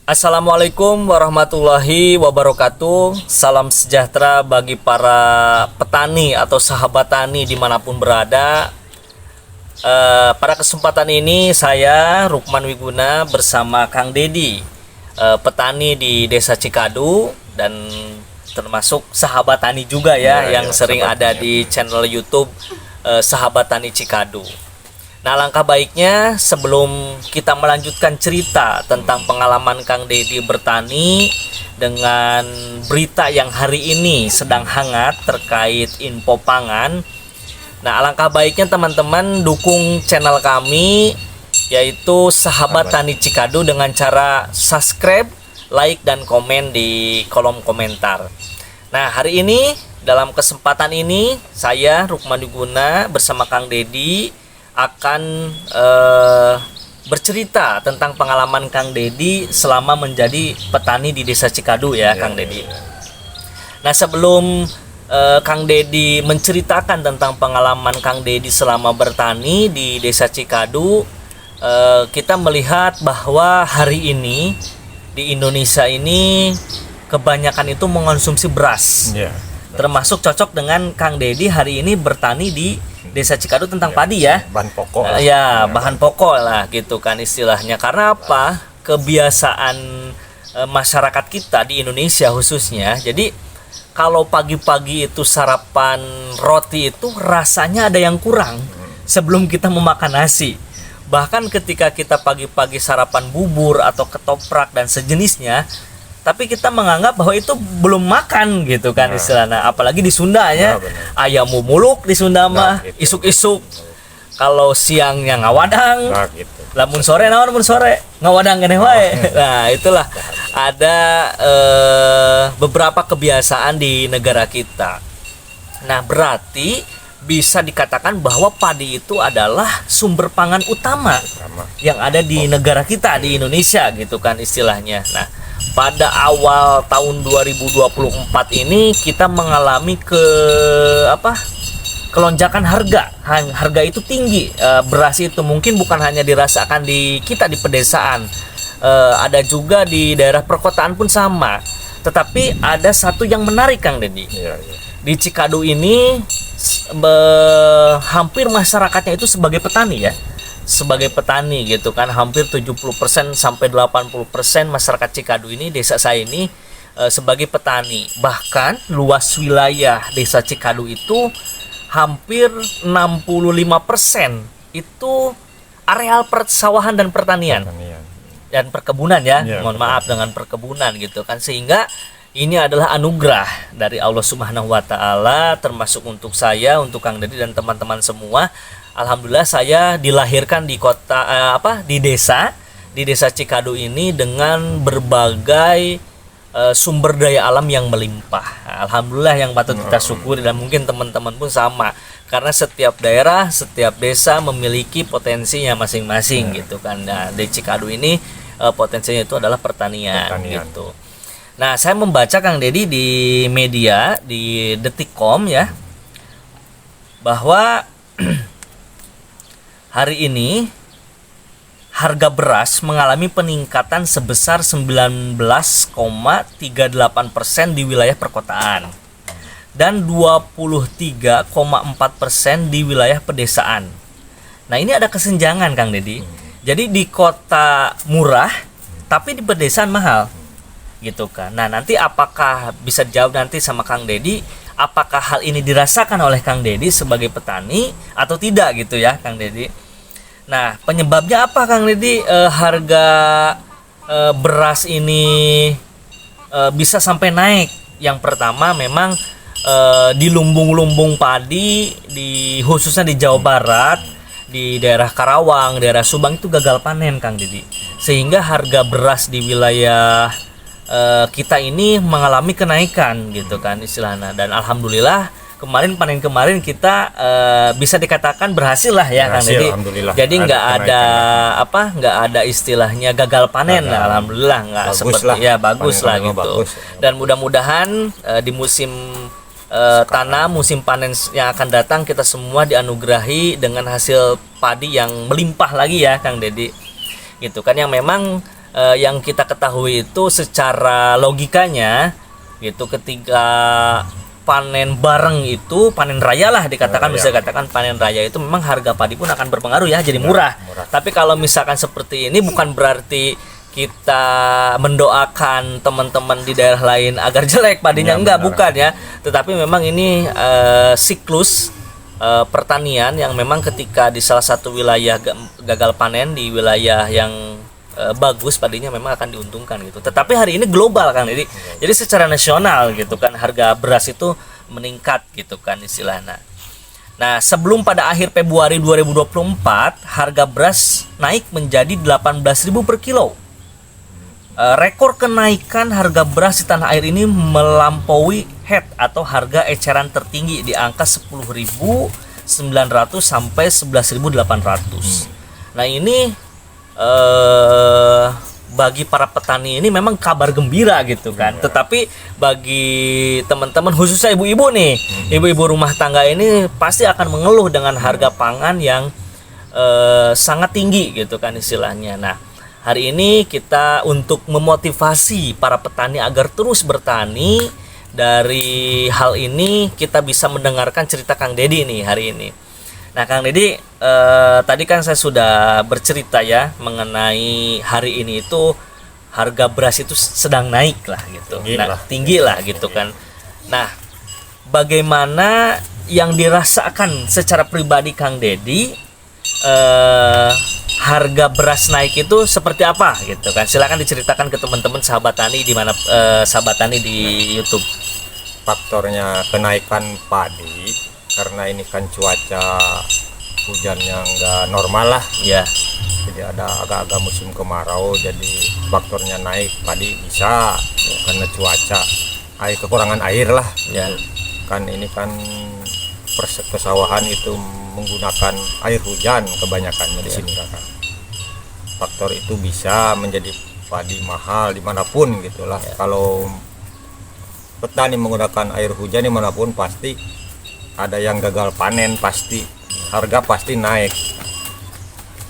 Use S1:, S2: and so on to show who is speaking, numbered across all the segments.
S1: Assalamualaikum warahmatullahi wabarakatuh. Salam sejahtera bagi para petani atau sahabat tani dimanapun berada. Pada kesempatan ini saya Rukman Wiguna bersama Kang Dedi, petani di Desa Cikadu dan termasuk sahabat tani juga yang sering ada di channel YouTube Sahabat Tani Cikadu. Nah, langkah baiknya sebelum kita melanjutkan cerita tentang pengalaman Kang Dedi bertani dengan berita yang hari ini sedang hangat terkait info pangan. Nah, alangkah baiknya teman-teman dukung channel kami yaitu Sahabat Tani Cikadu dengan cara subscribe, like, dan komen di kolom komentar. Nah, hari ini dalam kesempatan ini saya Rukman Wiguna bersama Kang Dedi akan bercerita tentang pengalaman Kang Dedi selama menjadi petani di Desa Cikadu Kang Dedi. Nah, sebelum Kang Dedi menceritakan tentang pengalaman Kang Dedi selama bertani di Desa Cikadu, kita melihat bahwa hari ini di Indonesia ini kebanyakan itu mengonsumsi beras. Termasuk cocok dengan Kang Dedi hari ini bertani di Desa Cikadu tentang padi
S2: bahan pokok
S1: bahan pokok lah gitu kan istilahnya. Karena apa? Kebiasaan masyarakat kita di Indonesia khususnya, jadi kalau pagi-pagi itu sarapan roti itu rasanya ada yang kurang sebelum kita memakan nasi. Bahkan ketika kita pagi-pagi sarapan bubur atau ketoprak dan sejenisnya, tapi kita menganggap bahwa itu belum makan gitu kan istilahnya. Apalagi di Sundanya ayam muluk di Sunda mah isuk-isuk. Kalau siangnya ngawadang, lamun sore naon mun sore ngawadang keneh wae. Nah, itulah ada beberapa kebiasaan di negara kita. Nah, berarti bisa dikatakan bahwa padi itu adalah sumber pangan utama yang ada di negara kita di Indonesia gitu kan istilahnya. Nah, pada awal tahun 2024 ini kita mengalami kelonjakan harga. Harga itu tinggi. Beras itu mungkin bukan hanya dirasakan di kita di pedesaan, ada juga di daerah perkotaan pun sama. Tetapi ada satu yang menarik Kang Dedi. Di Cikadu ini hampir masyarakatnya itu sebagai petani sebagai petani gitu kan. Hampir 70% sampai 80% masyarakat Cikadu ini, desa saya ini sebagai petani. Bahkan luas wilayah Desa Cikadu itu hampir 65% itu areal persawahan dan pertanian. Dan perkebunan mohon maaf dengan perkebunan gitu kan. Sehingga ini adalah anugerah dari Allah Subhanahu wa taala termasuk untuk saya, untuk Kang Dedi dan teman-teman semua. Alhamdulillah saya dilahirkan di di desa Cikadu ini dengan berbagai sumber daya alam yang melimpah. Alhamdulillah yang patut kita syukuri, dan mungkin teman-teman pun sama. Karena setiap daerah, setiap desa memiliki potensinya masing-masing gitu kan. Nah, di Cikadu ini potensinya itu adalah pertanian gitu. Nah, saya membaca Kang Dedi di media di Detikcom bahwa hari ini harga beras mengalami peningkatan sebesar 19,38% di wilayah perkotaan dan 23,4% di wilayah pedesaan. Nah, ini ada kesenjangan Kang Dedi. Jadi di kota murah tapi di pedesaan mahal gitu kan. Nah, nanti apakah bisa dijawab nanti sama Kang Dedi, apakah hal ini dirasakan oleh Kang Dedi sebagai petani atau tidak gitu Kang Dedi. Nah, penyebabnya apa Kang Dedi harga beras ini bisa sampai naik? Yang pertama memang di lumbung-lumbung padi khususnya di Jawa Barat, di daerah Karawang, daerah Subang itu gagal panen Kang Dedi. Sehingga harga beras di wilayah kita ini mengalami kenaikan gitu kan istilahnya. Dan alhamdulillah panen kemarin kita bisa dikatakan berhasil lah Kang Dedi. Jadi nggak ada istilahnya gagal panen. Alhamdulillah nggak seperti bagus lah gitu. Bagus. Dan mudah-mudahan di musim tanam musim panen yang akan datang kita semua dianugerahi dengan hasil padi yang melimpah lagi Kang Dedi. Gitu kan, yang memang yang kita ketahui itu secara logikanya gitu, ketika panen bareng itu panen raya lah dikatakan, bisa dikatakan panen raya itu memang harga padi pun akan berpengaruh ya, jadi murah. Tapi kalau misalkan seperti ini bukan berarti kita mendoakan teman-teman di daerah lain agar jelek padinya, enggak, bukan ya. Tetapi memang ini siklus pertanian yang memang ketika di salah satu wilayah gagal panen, di wilayah yang bagus padinya memang akan diuntungkan gitu. Tetapi hari ini global kan, jadi secara nasional gitu kan harga beras itu meningkat gitu kan istilahnya. Nah, sebelum pada akhir Februari 2024 harga beras naik menjadi 18.000 per kilo. Rekor kenaikan harga beras di tanah air ini melampaui head atau harga eceran tertinggi di angka 10.900 sampai 11.800. Nah, ini bagi para petani ini memang kabar gembira gitu kan. Tetapi bagi teman-teman khususnya ibu-ibu nih, ibu-ibu rumah tangga ini pasti akan mengeluh dengan harga pangan yang sangat tinggi gitu kan istilahnya. Nah, hari ini kita untuk memotivasi para petani agar terus bertani, dari hal ini kita bisa mendengarkan cerita Kang Dedi nih hari ini. Nah, Kang Dedi, tadi kan saya sudah bercerita ya mengenai hari ini itu harga beras itu sedang naik lah gitu, tinggi lah gitu kan. Nah, bagaimana yang dirasakan secara pribadi Kang Dedi, harga beras naik itu seperti apa gitu kan? Silakan diceritakan ke teman-teman sahabat tani di mana sahabat tani di YouTube.
S2: Faktornya kenaikan padi karena ini kan cuaca hujannya nggak normal lah
S1: ya,
S2: jadi ada agak-agak musim kemarau, jadi faktornya naik padi bisa karena cuaca, kekurangan air lah
S1: ya.
S2: Kan ini kan persawahan itu menggunakan air hujan kebanyakannya di sini kan. Faktor itu bisa menjadi padi mahal dimanapun gitulah. Kalau petani menggunakan air hujan dimanapun pasti ada yang gagal panen, pasti harga pasti naik.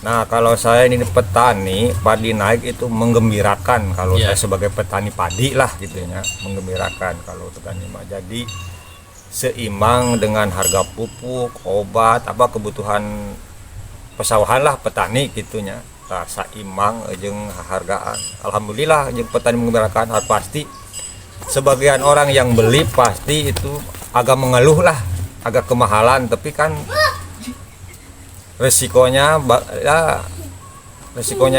S2: Nah, kalau saya ini petani, padi naik itu menggembirakan kalau saya sebagai petani padi lah gitu ya, menggembirakan kalau petani mah. Jadi seimbang dengan harga pupuk, obat, apa kebutuhan pesawahan lah petani gitunya. Nah, seimbang jeung hargaan. Alhamdulillah jeung petani menggembirakan, pasti sebagian orang yang beli pasti itu agak mengeluh lah, agak kemahalan, tapi kan resikonya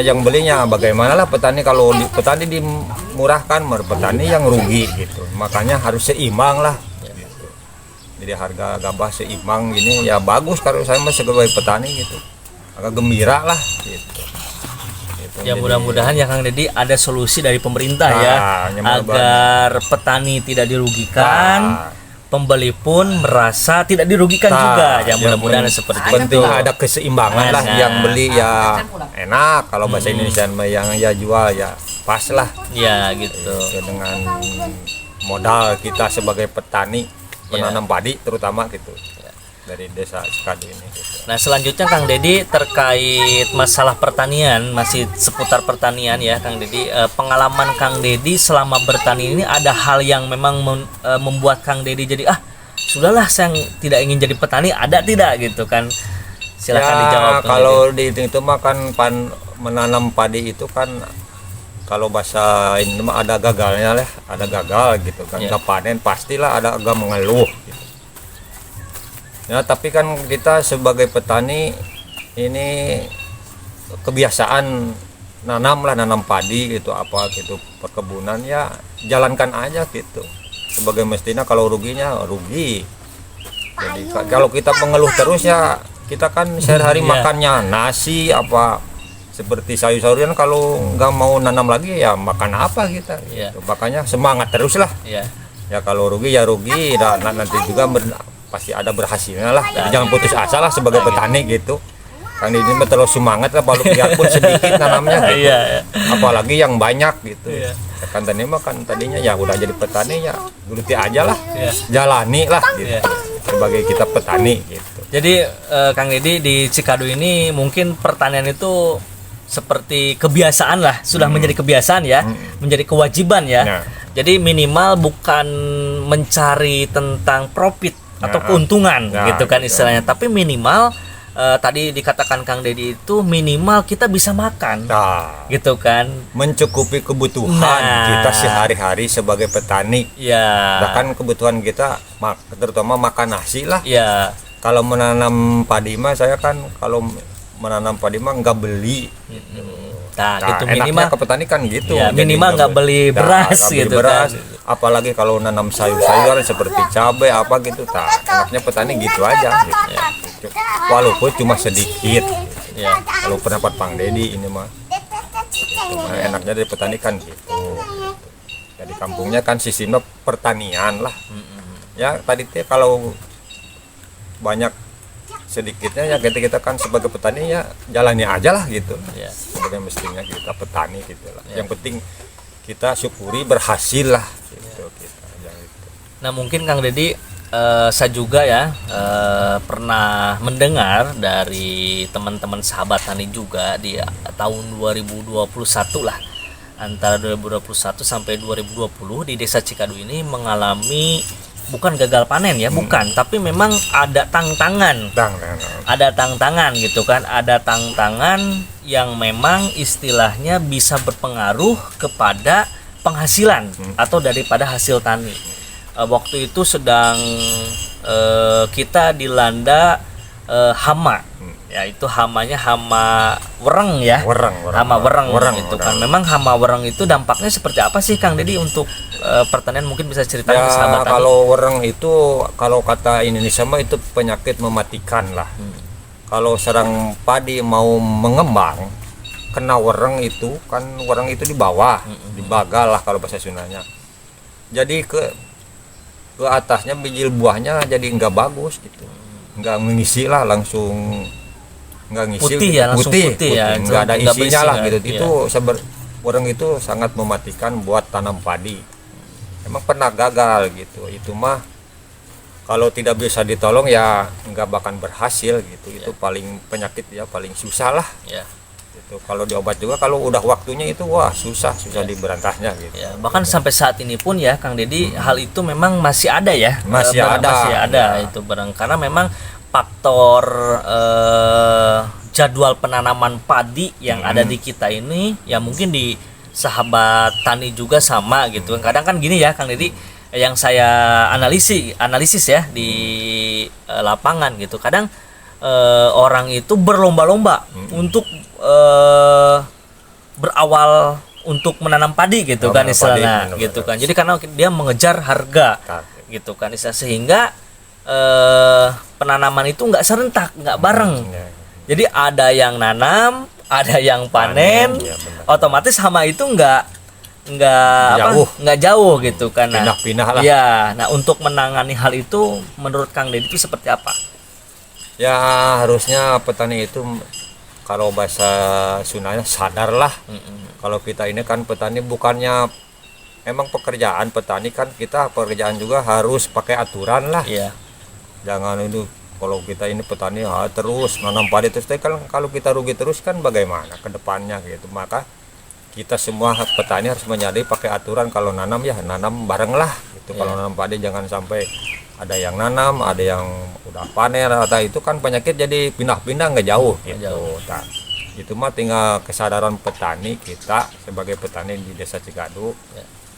S2: yang belinya bagaimana lah petani, kalau petani dimurahkan, petani yang rugi gitu. Makanya harus seimbang lah gitu. Jadi harga gabah seimbang gini ya bagus kalau saya mah sebagai petani gitu, agak gembira lah gitu.
S1: Ya, mudah-mudahan ya Kang Dedi ada solusi dari pemerintah agar petani tidak dirugikan, pembeli pun merasa tidak dirugikan juga. Ya, mudah-mudahan seperti
S2: penting
S1: itu.
S2: ada keseimbangan lah, yang beli ya enak, kalau bahasa Indonesia yang ya jual ya pas lah.
S1: Ya gitu.
S2: Dengan modal kita sebagai petani penanam padi terutama gitu. Dari desa Cikadu ini gitu.
S1: Nah, selanjutnya Kang Dedi terkait masalah pertanian, masih seputar pertanian ya Kang Dedi. Pengalaman Kang Dedi selama bertani ini ada hal yang memang membuat Kang Dedi jadi sudahlah saya tidak ingin jadi petani, ada tidak gitu kan? Silakan dijawab.
S2: Kalau di itu mah kan menanam padi itu kan kalau bahasa ini mah ada gagalnya lah, ada gagal gitu kan. Nggak panen pastilah ada agak mengeluh gitu. Ya, tapi kan kita sebagai petani ini kebiasaan nanam padi gitu, apa gitu, perkebunan ya jalankan aja gitu. Sebagai mestinya kalau ruginya rugi. Jadi kalau kita mengeluh terus ya kita kan sehari-hari makannya nasi apa seperti sayur-sayuran, kalau nggak mau nanam lagi ya makan apa kita gitu. Makanya semangat terus lah. Ya kalau rugi ya rugi, dan nanti juga pasti ada berhasilnya lah. Jadi jangan putus asa lah sebagai petani gitu. Kan ini terlalu semangat lah, biarpun sedikit nanamnya gitu. Apalagi yang banyak gitu. Kan tadi mah kan tadinya ya udah jadi petani ya geluti aja lah. Jalani lah gitu. Sebagai kita petani gitu.
S1: Jadi Kang Dedi di Cikadu ini mungkin pertanian itu seperti kebiasaan lah, sudah menjadi kebiasaan ya, menjadi kewajiban ya.
S2: Nah.
S1: Jadi minimal bukan mencari tentang profit atau keuntungan gitu kan istilahnya, tapi minimal tadi dikatakan Kang Deddy itu minimal kita bisa makan, gitu kan,
S2: mencukupi kebutuhan kita sehari-hari sebagai petani.
S1: Ya.
S2: Bahkan kebutuhan kita terutama makan nasi lah.
S1: Ya.
S2: Kalau menanam padi mah saya kan kalau menanam padi mah nggak beli.
S1: Nah, gitu
S2: enaknya
S1: minimal
S2: ke petani kan gitu.
S1: Ya,
S2: Jadi
S1: minimal nggak beli beras
S2: nggak beli
S1: gitu
S2: beras.
S1: kan.
S2: Apalagi kalau nanam sayur-sayuran seperti cabai apa gitu, enaknya petani gitu aja. Gitu. Walaupun cuma sedikit.
S1: Ya.
S2: Kalau pendapat Bang Deddy ini mah, enaknya dari petani kan gitu. Jadi kampungnya kan sistemnya pertanian lah. Ya tadi teh kalau banyak sedikitnya ya kita kan sebagai petani ya jalani aja lah gitu.
S1: Ya.
S2: Sebagai mestinya kita petani gitu lah. Ya. Yang penting kita syukuri berhasil lah gitu kita aja gitu.
S1: Nah mungkin Kang Deddy saya juga ya pernah mendengar dari teman-teman sahabat tani juga di tahun 2021 lah, antara 2021 sampai 2020 di Desa Cikadu ini mengalami bukan gagal panen ya, bukan, tapi memang ada tantangan. Ada tantangan gitu kan, ada tantangan yang memang istilahnya bisa berpengaruh kepada penghasilan atau daripada hasil tani. Waktu itu sedang kita dilanda hama. Ya itu hamanya hama wereng ya. Hama wereng itu kan. Memang hama wereng itu dampaknya seperti apa sih Kang Deddy untuk pertanian, mungkin bisa ceritakan ke sahabat tani?
S2: Kalau wereng itu kalau kata Indonesia mah itu penyakit mematikan lah. Kalau serang padi mau mengembang kena wereng itu kan, wereng itu di bawah, dibagal lah kalau bahasa Sundanya. Jadi ke atasnya biji buahnya jadi nggak bagus gitu. Nggak mengisi lah, langsung nggak ngisi
S1: putih
S2: gitu.
S1: ya, langsung putih ya,
S2: nggak ada isinya lah gitu.
S1: Iya.
S2: Itu wereng itu sangat mematikan buat tanam padi. Emang pernah gagal gitu. Itu mah kalau tidak bisa ditolong ya nggak bakal berhasil gitu. Itu paling penyakit ya paling susah lah.
S1: Ya.
S2: Gitu. Kalau diobat juga kalau udah waktunya itu wah susah diberantasnya gitu.
S1: Ya, bahkan sampai saat ini pun ya Kang Deddy hal itu memang masih ada ya.
S2: Masih ada
S1: itu barang, karena memang faktor jadwal penanaman padi yang ada di kita ini ya, mungkin di sahabat tani juga sama gitu. Kadang kan gini ya Kang Deddy, yang saya analisis ya di lapangan gitu. Kadang orang itu berlomba-lomba untuk berawal untuk menanam padi gitu kan istilahnya gitu kan. Jadi karena dia mengejar harga gitu kan istilahnya, sehingga penanaman itu nggak serentak, nggak bareng. Jadi ada yang nanam, ada yang panen, otomatis hama itu nggak jauh gitu kan.
S2: Pindah-pindah lah.
S1: Ya, nah untuk menangani hal itu menurut Kang Deddy itu seperti apa?
S2: Ya harusnya petani itu kalau bahasa Sundanya sadarlah. Kalau kita ini kan petani bukannya emang pekerjaan petani kan, kita pekerjaan juga harus pakai aturan lah.
S1: Iya.
S2: Jangan itu kalau kita ini petani terus nanam padi terus, kan kalau kita rugi terus kan bagaimana ke depannya gitu. Maka kita semua petani harus menyadari pakai aturan, kalau nanam ya nanam bareng lah gitu. Kalau nanam padi jangan sampai ada yang nanam, ada yang udah panen, atau itu kan penyakit jadi pindah-pindah nggak jauh gitu. Nah, itu mah tinggal kesadaran petani kita sebagai petani di Desa Cikadu.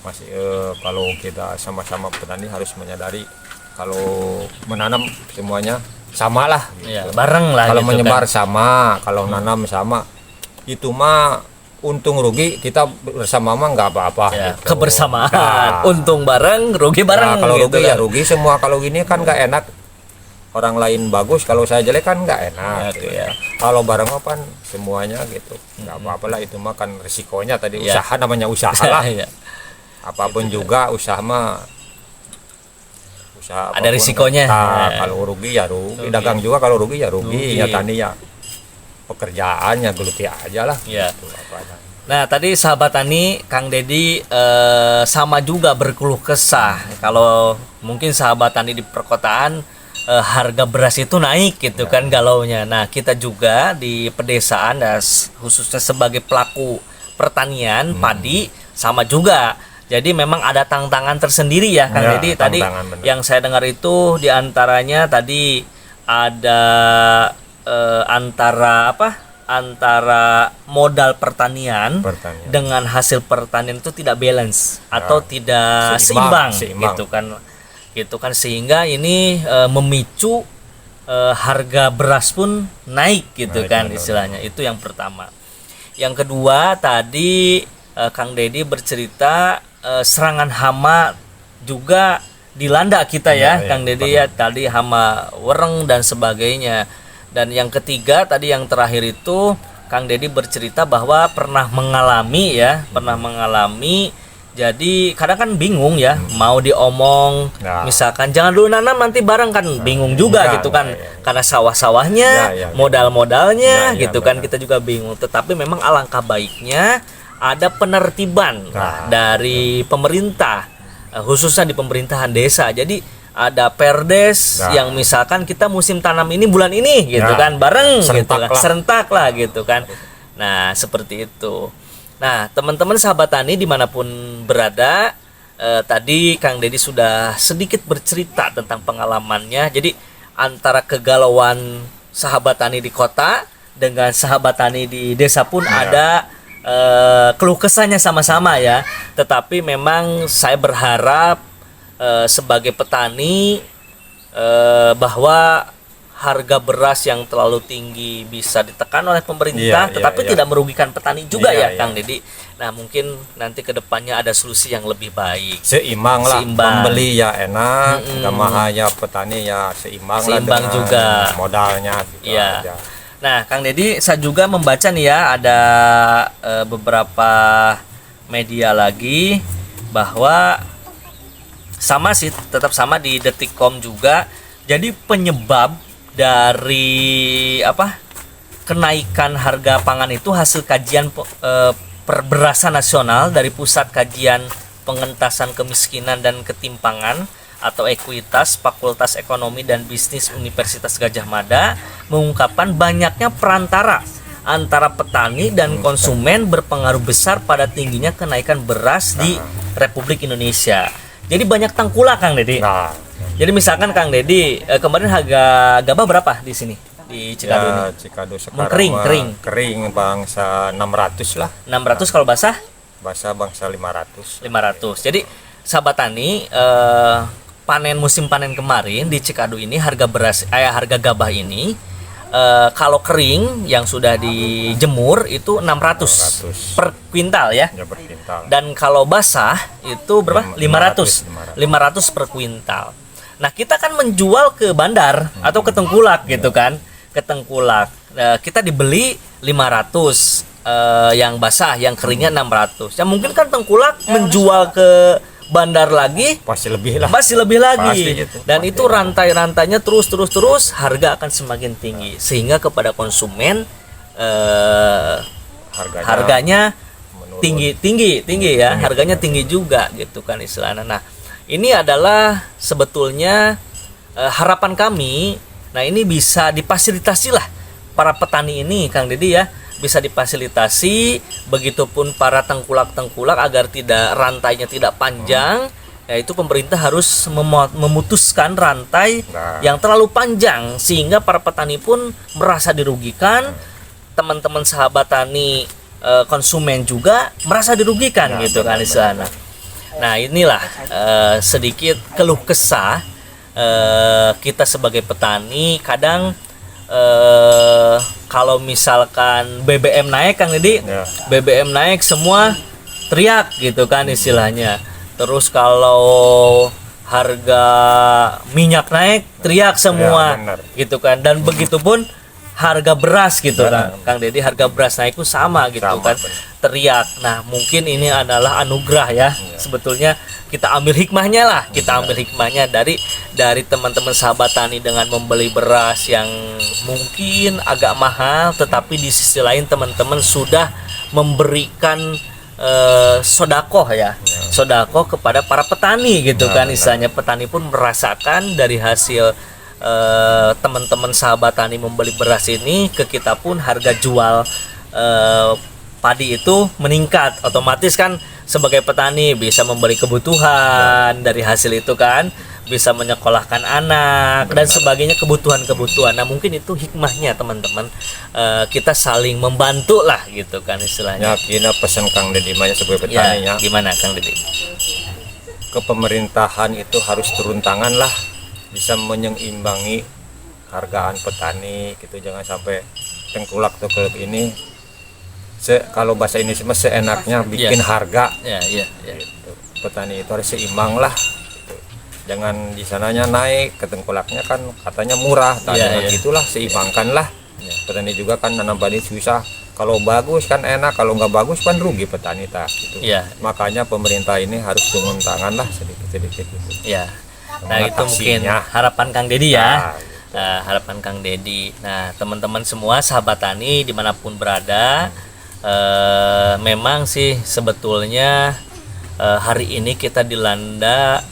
S2: Masih kalau kita sama-sama petani harus menyadari kalau menanam semuanya sama lah gitu.
S1: Bareng lah
S2: Kalau
S1: gitu
S2: menyebar
S1: kan.
S2: sama, kalau nanam sama, itu mah untung rugi kita bersama mah nggak apa-apa gitu.
S1: Kebersamaan.
S2: Nah,
S1: Untung bareng, rugi bareng.
S2: kalau
S1: gitu
S2: rugi
S1: kan.
S2: ya rugi semua. Kalau gini kan nggak enak. Orang lain bagus, kalau saya jelek kan nggak enak. Gitu. Kalau bareng apa semuanya gitu, nggak apa-apa lah. Itu mah kan risikonya tadi. Usaha namanya usaha lah. Apapun gitu, juga usaha mah usaha.
S1: Ada risikonya.
S2: Kalau rugi ya rugi. Dagang juga kalau rugi ya rugi. Ya tani ya pekerjaannya geluti aja lah. Gitu,
S1: Nah tadi sahabat tani Kang Deddy sama juga berkeluh kesah. Kalau mungkin sahabat tani di perkotaan harga beras itu naik gitu kan galaunya. Nah, kita juga di pedesaan khususnya sebagai pelaku pertanian padi sama juga. Jadi memang ada tantangan tersendiri ya Kang Deddy. Tadi
S2: bener.
S1: yang saya dengar itu diantaranya tadi ada antara modal pertanian dengan hasil pertanian itu tidak balance atau tidak seimbang gitu kan sehingga ini memicu harga beras pun naik gitu kan istilahnya. Itu yang pertama. Yang kedua tadi Kang Deddy bercerita serangan hama juga dilanda kita ya Kang Deddy ya, tadi hama wereng dan sebagainya. Dan yang ketiga tadi yang terakhir itu Kang Deddy bercerita bahwa pernah mengalami jadi kadang kan bingung ya mau diomong misalkan jangan dulu nanam nanti bareng kan bingung juga gitu kan karena sawah-sawahnya modal-modalnya gitu kan kita juga bingung. Tetapi memang alangkah baiknya ada penertiban dari pemerintah khususnya di pemerintahan desa. Jadi ada perdes yang misalkan kita musim tanam ini bulan ini gitu kan bareng serentak lah gitu kan. Nah seperti itu. Nah teman-teman sahabat tani dimanapun berada, tadi Kang Deddy sudah sedikit bercerita tentang pengalamannya. Jadi antara kegalauan sahabat tani di kota dengan sahabat tani di desa pun ada keluh kesahnya sama-sama ya. Tetapi memang saya berharap sebagai petani bahwa harga beras yang terlalu tinggi bisa ditekan oleh pemerintah, tetapi tidak merugikan petani juga Kang Deddy. Nah mungkin nanti kedepannya ada solusi yang lebih baik.
S2: Seimbang lah, pembeli ya enak, gamahnya petani ya seimbang lah
S1: juga
S2: modalnya gitu aja.
S1: Nah Kang Deddy saya juga membaca nih ya ada beberapa media lagi bahwa sama sih, tetap sama di Detikcom juga. Jadi penyebab dari kenaikan harga pangan itu hasil kajian perberasan nasional dari Pusat Kajian Pengentasan Kemiskinan dan Ketimpangan atau Ekuitas Fakultas Ekonomi dan Bisnis Universitas Gadjah Mada mengungkapkan banyaknya perantara antara petani dan konsumen berpengaruh besar pada tingginya kenaikan beras di Republik Indonesia. Jadi banyak tengkulak Kang Deddy. Jadi misalkan Kang Deddy kemarin harga gabah berapa di sini di Cikadu ini?
S2: Cikadu sekarang kering bangsa 600 lah.
S1: 600 kalau basah?
S2: Basah bangsa 500.
S1: Jadi sahabat tani musim panen kemarin di Cikadu ini harga gabah ini kalau kering yang sudah dijemur itu 600 per kuintal ya. Per kuintal. Dan kalau basah itu berapa? 500 per kuintal. Nah, kita kan menjual ke bandar atau ke tengkulak gitu kan. Ke tengkulak. Kita dibeli 500 yang basah, yang keringnya 600. Ya mungkin kan tengkulak menjual ke bandar lagi
S2: pasti lebih lagi
S1: pasti gitu. Dan pasti itu rantai-rantainya terus harga akan semakin tinggi sehingga kepada konsumen harganya tinggi ya, harganya tinggi juga gitu kan istilahnya. Nah ini adalah sebetulnya harapan kami. Nah ini bisa difasilitasi lah para petani ini Kang Deddy ya, bisa difasilitasi, begitupun para tengkulak agar rantainya tidak panjang. Yaitu pemerintah harus memutuskan rantai yang terlalu panjang sehingga para petani pun merasa dirugikan, teman-teman sahabat tani konsumen juga merasa dirugikan gitu kan di sana. Nah inilah sedikit keluh kesah kita sebagai petani. Kadang kalau misalkan BBM naik Kang Deddy, BBM naik semua teriak gitu kan istilahnya. Terus kalau harga minyak naik teriak semua gitu kan. Dan begitupun harga beras gitu kan Kang Deddy, harga beras naik pun sama gitu kan, teriak. Nah mungkin ini adalah anugerah ya. Sebetulnya kita ambil hikmahnya lah, dari teman-teman sahabat tani dengan membeli beras yang mungkin agak mahal, tetapi di sisi lain teman-teman sudah memberikan sodakoh kepada para petani gitu kan istilahnya. Petani pun merasakan dari hasil teman-teman sahabat tani membeli beras ini, ke kita pun harga jual padi itu meningkat. Otomatis kan sebagai petani bisa membeli kebutuhan dari hasil itu kan, bisa menyekolahkan anak dan sebagainya, kebutuhan-kebutuhan. Nah mungkin itu hikmahnya teman-teman, kita saling membantu lah gitu kan istilahnya.
S2: Ya, kita pesan Kang Dedi mah sebagai petani ya.
S1: Gimana Kang Dedi?
S2: Ke pemerintahan itu harus turun tangan lah, bisa menyeimbangi hargaan petani gitu, jangan sampai tengkulak tuh ini. Kalau bahasa Indonesia mah seenaknya bikin harga. Gitu. Petani itu harus seimbang lah. Gitu. Jangan di sananya naik, ke tengkulaknya kan katanya murah. Itulah seimbangkan lah. Petani juga kan nanam padi susah. Kalau bagus kan enak, kalau nggak bagus kan rugi petani gitu. Makanya pemerintah ini harus turun tangan lah sedikit-sedikit gitu.
S1: Nah itu mungkin harapan Kang Dedi ya. Harapan Kang Dedi. Nah teman-teman semua sahabat tani dimanapun berada, memang sih sebetulnya hari ini kita dilanda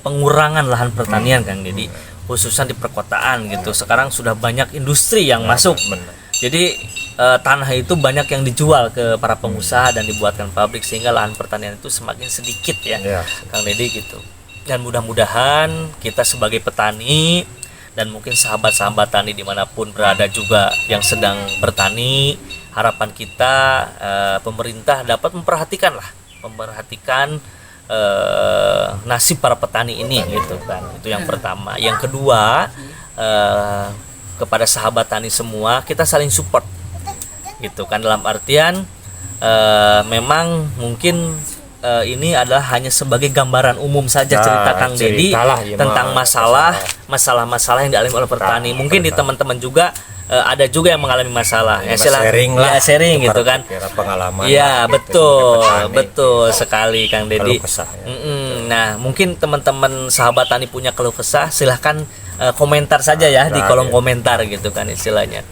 S1: pengurangan lahan pertanian Kang Dedi, khususnya di perkotaan gitu. Sekarang sudah banyak industri yang masuk. Jadi tanah itu banyak yang dijual ke para pengusaha dan dibuatkan pabrik, sehingga lahan pertanian itu semakin sedikit ya, Kang Dedi gitu. Dan mudah-mudahan kita sebagai petani dan mungkin sahabat-sahabat tani dimanapun berada juga yang sedang bertani, harapan kita pemerintah dapat memperhatikan nasib para petani ini gitu kan. Itu yang pertama. Yang kedua, kepada sahabat tani semua kita saling support gitu kan, dalam artian memang mungkin ini adalah hanya sebagai gambaran umum saja cerita Kang Dedi tentang masalah-masalah yang dialami oleh petani. Mungkin di teman-teman juga ada juga yang mengalami masalah. Sharing gitu kan.
S2: Pengalaman.
S1: Iya, betul sekali Kang Dedi. Nah, mungkin teman-teman sahabat tani punya keluh kesah, silahkan komentar saja ya di kolom komentar gitu kan istilahnya.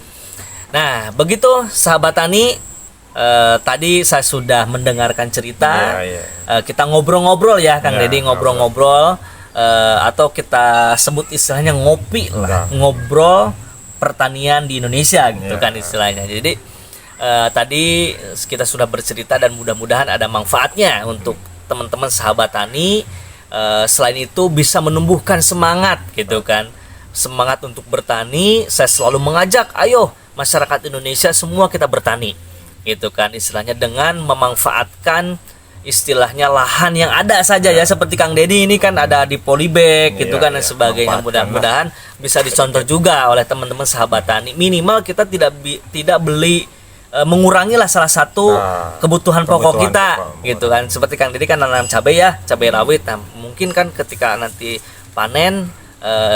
S1: Nah, begitu sahabat tani, tadi saya sudah mendengarkan cerita, kita ngobrol-ngobrol ya Kang Dedi, ngobrol-ngobrol, atau kita sebut istilahnya ngopi lah, ngobrol pertanian di Indonesia gitu kan istilahnya. Jadi tadi kita sudah bercerita dan mudah-mudahan ada manfaatnya untuk teman-teman sahabat tani. Selain itu bisa menumbuhkan semangat gitu kan, semangat untuk bertani. Saya selalu mengajak, ayo masyarakat Indonesia semua kita bertani gitu kan istilahnya, dengan memanfaatkan istilahnya lahan yang ada saja ya, seperti Kang Dedi ini kan ada di polybag gitu kan dan sebagainya. Mudah-mudahan bisa dicontoh juga oleh teman-teman sahabat tani. Minimal kita tidak beli, mengurangi lah salah satu kebutuhan pokok kita gitu kan. Seperti Kang Dedi kan nanam cabai ya, cabai rawit. Nah mungkin kan ketika nanti panen,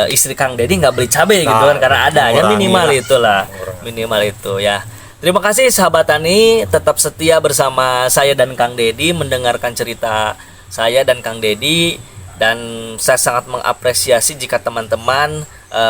S1: istri Kang Dedi nggak beli cabai gitu kan, karena ada ya, minimal itu ya. Terima kasih sahabat tani, tetap setia bersama saya dan Kang Dedi mendengarkan cerita saya dan Kang Dedi, dan saya sangat mengapresiasi jika teman-teman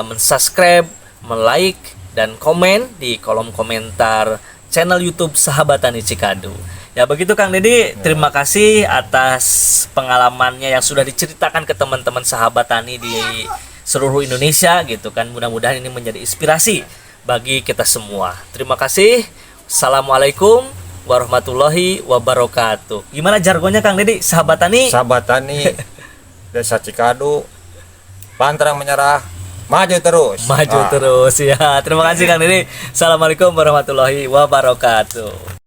S1: mensubscribe, like dan komen di kolom komentar channel YouTube Sahabat Tani Cikadu. Ya begitu Kang Dedi, terima kasih atas pengalamannya yang sudah diceritakan ke teman-teman sahabat tani di seluruh Indonesia gitu kan. Mudah-mudahan ini menjadi inspirasi bagi kita semua. Terima kasih. Assalamualaikum warahmatullahi wabarakatuh. Gimana jargonnya Kang Dedi? Sahabat tani.
S2: Sahabat tani Desa Cikadu, pantang menyerah, maju terus.
S1: Maju terus ya. Terima kasih Kang Dedi. Assalamualaikum warahmatullahi wabarakatuh.